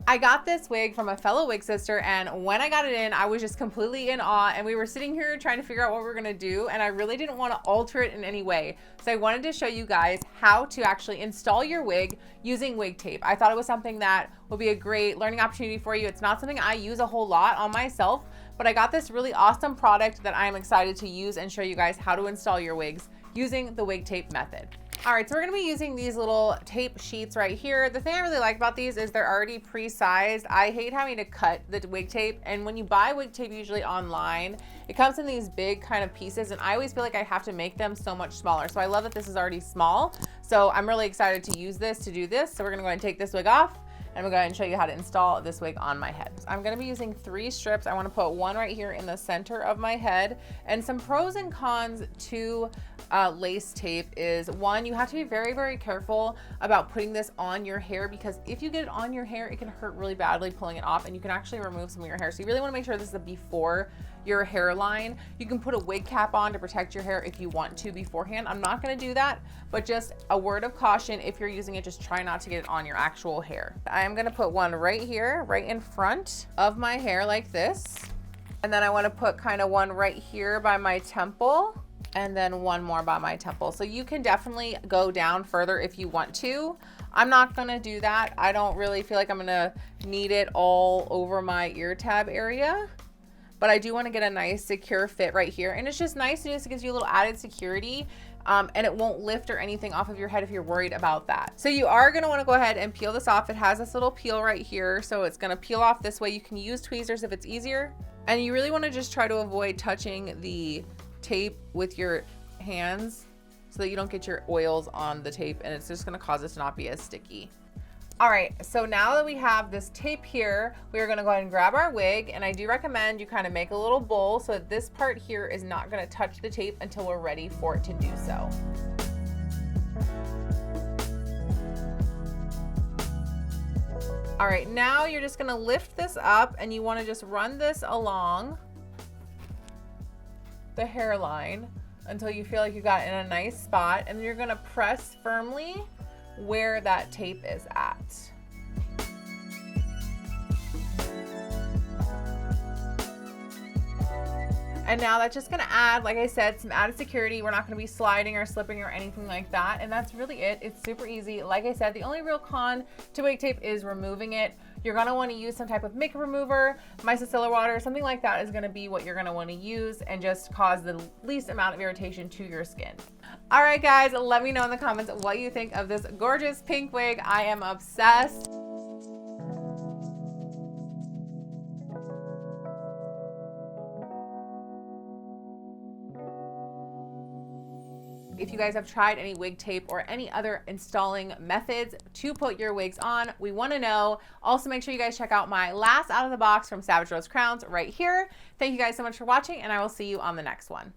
I got this wig from a fellow wig sister, and when I got it in, I was just completely in awe, and we were sitting here trying to figure out what we were gonna do, and I really didn't want to alter it in any way. So I wanted to show you guys how to actually install your wig using wig tape. I thought it was something that would be a great learning opportunity for you. It's not something I use a whole lot on myself, but I got this really awesome product that I'm excited to use and show you guys how to install your wigs using the wig tape method. All right, so we're gonna be using these little tape sheets right here. The thing I really like about these is they're already pre-sized. I hate having to cut the wig tape, and when you buy wig tape usually online, it comes in these big kind of pieces, and I always feel like I have to make them so much smaller. So I love that this is already small. So I'm really excited to use this to do this. So we're gonna go ahead and take this wig off, and I'm going to go ahead and show you how to install this wig on my head. I'm going to be using 3 strips. I want to put one right here in the center of my head. And some pros and cons to lace tape is, one, you have to be very, very careful about putting this on your hair, because if you get it on your hair, it can hurt really badly pulling it off, and you can actually remove some of your hair. So you really want to make sure this is a before your hairline. You can put a wig cap on to protect your hair if you want to beforehand. I'm not going to do that, but just a word of caution, if you're using it, just try not to get it on your actual hair. I am going to put one right here, right in front of my hair like this. And then I want to put kind of one right here by my temple, and then one more by my temple. So you can definitely go down further if you want to. I'm not going to do that. I don't really feel like I'm going to need it all over my ear tab area. But I do want to get a nice secure fit right here. And it's just nice, it just gives you a little added security, and it won't lift or anything off of your head if you're worried about that. So you are going to want to go ahead and peel this off. It has this little peel right here, so it's going to peel off this way. You can use tweezers if it's easier. And you really want to just try to avoid touching the tape with your hands so that you don't get your oils on the tape, and it's just going to cause it to not be as sticky. All right, so now that we have this tape here, we are gonna go ahead and grab our wig, and I do recommend you kind of make a little bowl so that this part here is not gonna touch the tape until we're ready for it to do so. All right, now you're just gonna lift this up, and you wanna just run this along the hairline until you feel like you got it in a nice spot, and then you're gonna press firmly where that tape is at. And now that's just gonna add, like I said, some added security. We're not gonna be sliding or slipping or anything like that. And that's really it. It's super easy. Like I said, the only real con to wig tape is removing it. You're gonna wanna use some type of makeup remover, micellar water, something like that is gonna be what you're gonna wanna use, and just cause the least amount of irritation to your skin. All right, guys, let me know in the comments what you think of this gorgeous pink wig. I am obsessed. If you guys have tried any wig tape or any other installing methods to put your wigs on, we want to know. Also, make sure you guys check out my last out of the box from Savage Rose Crowns right here. Thank you guys so much for watching, and I will see you on the next one.